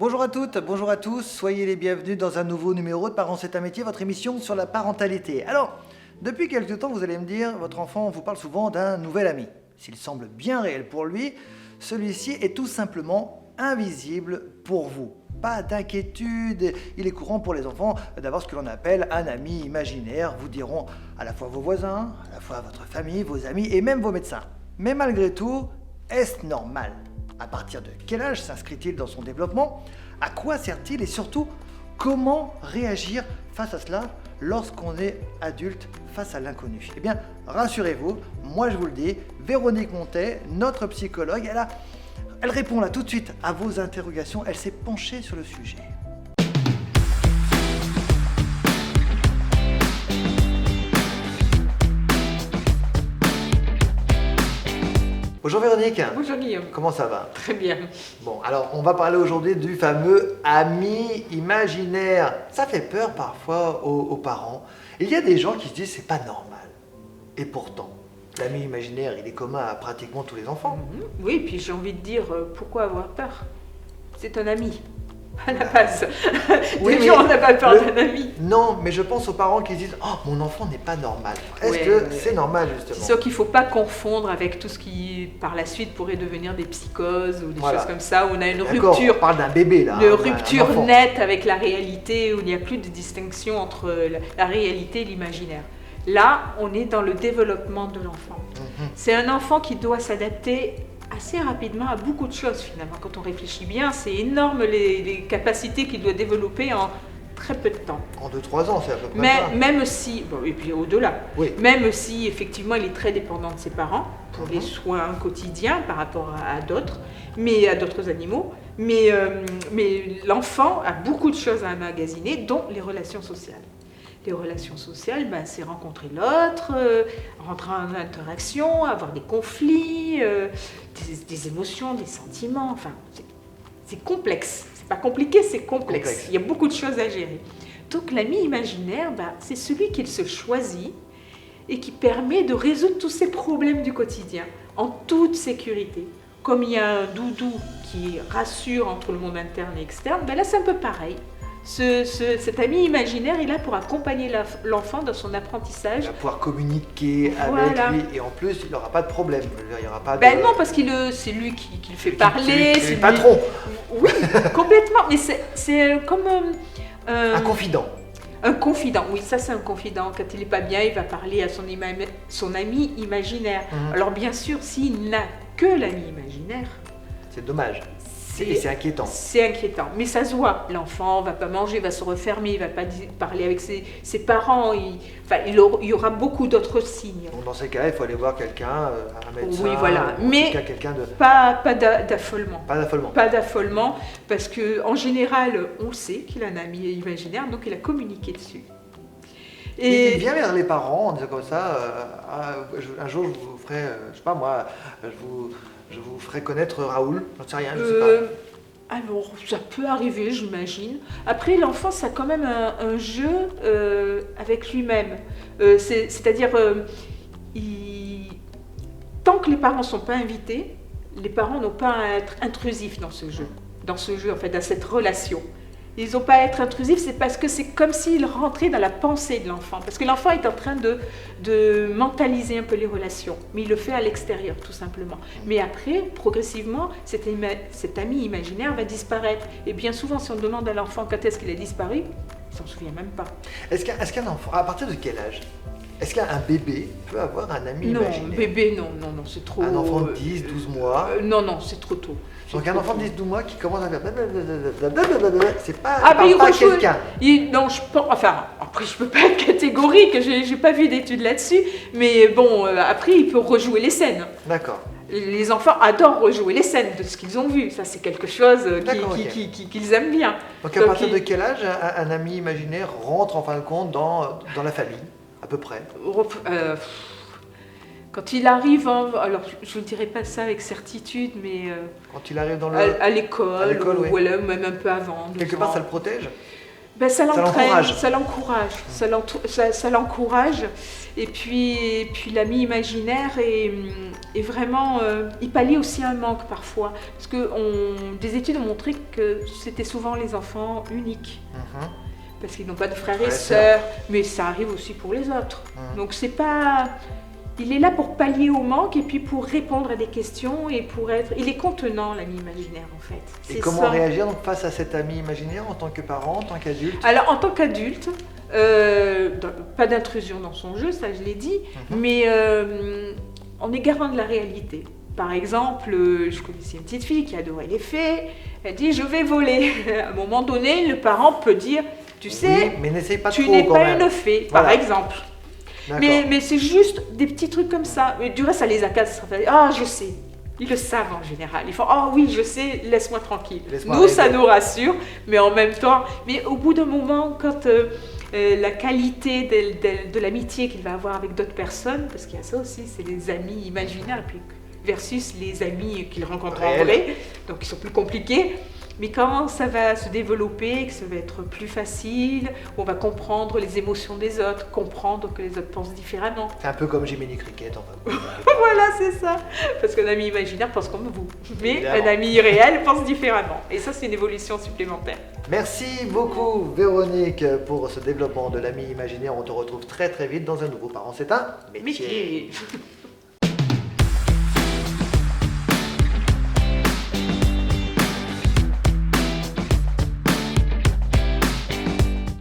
Bonjour à toutes, bonjour à tous, soyez les bienvenus dans un nouveau numéro de Parents c'est un métier, votre émission sur la parentalité. Alors, depuis quelques temps, vous allez me dire, votre enfant vous parle souvent d'un nouvel ami. S'il semble bien réel pour lui, celui-ci est tout simplement invisible pour vous. Pas d'inquiétude, il est courant pour les enfants d'avoir ce que l'on appelle un ami imaginaire, vous diront à la fois vos voisins, à la fois votre famille, vos amis et même vos médecins. Mais malgré tout, est-ce normal ? À partir de quel âge s'inscrit-il dans son développement? À quoi sert-il? Et surtout, comment réagir face à cela lorsqu'on est adulte face à l'inconnu? Eh bien, rassurez-vous, moi je vous le dis, Véronique Montet, notre psychologue, elle répond là tout de suite à vos interrogations, elle s'est penchée sur le sujet. Bonjour Véronique. Bonjour Guillaume. Comment ça va? Très bien. Bon, alors on va parler aujourd'hui du fameux ami imaginaire. Ça fait peur parfois aux parents. Il y a des gens qui se disent c'est pas normal. Et pourtant, l'ami imaginaire, il est commun à pratiquement tous les enfants. Oui, puis j'ai envie de dire, pourquoi avoir peur? C'est un ami, à la base. Oui, Déjà, on n'a pas peur d'un ami. Non, mais je pense aux parents qui se disent oh, mon enfant n'est pas normal. Est-ce que c'est normal justement? C'est sûr qu'il ne faut pas confondre avec tout ce qui, par la suite, pourrait devenir des psychoses ou des choses comme ça, où on a une rupture. On parle d'un bébé là. Une rupture nette avec la réalité, où il n'y a plus de distinction entre la réalité et l'imaginaire. Là, on est dans le développement de l'enfant. C'est un enfant qui doit s'adapter assez rapidement à beaucoup de choses finalement. Quand on réfléchit bien, c'est énorme les capacités qu'il doit développer en très peu de temps. En 2-3 ans, c'est à peu près Mais ça. même si, bon, et puis au-delà, Oui. même si effectivement il est très dépendant de ses parents pour les soins quotidiens par rapport à d'autres, mais à d'autres animaux, mais l'enfant a beaucoup de choses à emmagasiner, dont les relations sociales. Les relations sociales, c'est rencontrer l'autre, rentrer en interaction, avoir des conflits, des émotions, des sentiments. Enfin, c'est complexe. C'est pas compliqué, c'est complexe. Il y a beaucoup de choses à gérer. Donc l'ami imaginaire, c'est celui qu'il se choisit et qui permet de résoudre tous ces problèmes du quotidien en toute sécurité. Comme il y a un doudou qui rassure entre le monde interne et externe, là c'est un peu pareil. Cet ami imaginaire est là pour accompagner l'enfant dans son apprentissage. Il va pouvoir communiquer avec lui et en plus il n'aura pas de problème. Il y aura pas de... Non, parce que c'est lui qui le fait parler. C'est le patron. Oui, complètement. Mais c'est comme un confident. Un confident, oui, ça c'est un confident. Quand il n'est pas bien, il va parler à son ami imaginaire. Alors bien sûr, s'il n'a que l'ami imaginaire... C'est dommage. C'est inquiétant. C'est inquiétant, mais ça se voit. L'enfant va pas manger, va se refermer, il va pas parler avec ses parents. Il y aura beaucoup d'autres signes. Donc dans ces cas-là, il faut aller voir quelqu'un, un médecin. Oui, voilà. Mais quelqu'un de... pas d'affolement. Pas d'affolement. Pas d'affolement, parce que en général, on sait qu'il a un ami imaginaire, donc il a communiqué dessus. Et il vient vers les parents en disant comme ça, un jour je vous ferai, je sais pas moi, je vous ferai connaître Raoul, j'en sais rien, je sais pas. Alors, ça peut arriver, j'imagine. Après, l'enfant, ça a quand même un jeu avec lui-même. C'est-à-dire, tant que les parents ne sont pas invités, les parents n'ont pas à être intrusifs dans ce jeu, en fait, dans cette relation. Ils n'ont pas à être intrusifs, c'est parce que c'est comme s'ils rentraient dans la pensée de l'enfant. Parce que l'enfant est en train de mentaliser un peu les relations, mais il le fait à l'extérieur, tout simplement. Mais après, progressivement, cet ami imaginaire va disparaître. Et bien souvent, si on demande à l'enfant quand est-ce qu'il a disparu, il ne s'en souvient même pas. Est-ce qu'un enfant, à partir de quel âge? Est-ce qu'un bébé peut avoir un ami imaginaire? Non, bébé, non, c'est trop... Un enfant de 10, 12 mois? Non, c'est trop tôt. Donc un enfant de 10-12 mois qui commence à faire c'est pas, quelqu'un. Non, je pense, enfin, après je peux pas être catégorique, j'ai pas vu d'études là-dessus, mais bon, après il peut rejouer les scènes. D'accord. Les enfants adorent rejouer les scènes de ce qu'ils ont vu, ça c'est quelque chose qu'ils aiment bien. Donc à partir de quel âge un ami imaginaire rentre en fin de compte dans la famille, à peu près? Quand il arrive, alors je ne dirais pas ça avec certitude, mais quand il arrive dans à l'école, oui. ou même un peu avant. Quelque part, ça le protège? Ben, ça l'entraîne, l'encourage. ça l'encourage. Et puis l'ami imaginaire est vraiment... il pallie aussi un manque parfois. Parce que des études ont montré que c'était souvent les enfants uniques. Mhm. Parce qu'ils n'ont pas de frères et Ouais, sœurs. Mais ça arrive aussi pour les autres. Donc c'est pas... Il est là pour pallier au manque et puis pour répondre à des questions et pour être... Il est contenant, l'ami imaginaire, en fait. Et C'est comment ça. réagir donc face à cet ami imaginaire en tant que parent, en tant qu'adulte? Alors, en tant qu'adulte, pas d'intrusion dans son jeu, ça je l'ai dit, mais on est garant de la réalité. Par exemple, je connaissais une petite fille qui adorait les fées, elle dit « je vais voler ». À un moment donné, le parent peut dire « tu sais, Oui, mais n'essaye pas tu trop n'es quand pas même. une fée », Voilà. par exemple. D'accord. Mais c'est juste des petits trucs comme ça. Mais du reste, ça les accase. Ah, je sais. Ils le savent en général. Ils font ah oui, je sais, laisse-moi tranquille. Laisse-moi Nous, ça rêver. nous rassure, mais en même temps, mais au bout d'un moment, quand la qualité de l'amitié qu'il va avoir avec d'autres personnes, parce qu'il y a ça aussi, c'est les amis imaginaires, et puis versus les amis qu'il rencontre en Réel. vrai, donc ils sont plus compliqués. Mais quand ça va se développer, que ça va être plus facile, on va comprendre les émotions des autres, comprendre que les autres pensent différemment. C'est un peu comme Jiminy Cricket en fait. Voilà, c'est ça. Parce qu'un ami imaginaire pense comme vous, mais Évidemment. un ami réel pense différemment. Et ça, c'est une évolution supplémentaire. Merci beaucoup Véronique pour ce développement de l'ami imaginaire. On te retrouve très très vite dans un nouveau Parents c'est un métier. Mais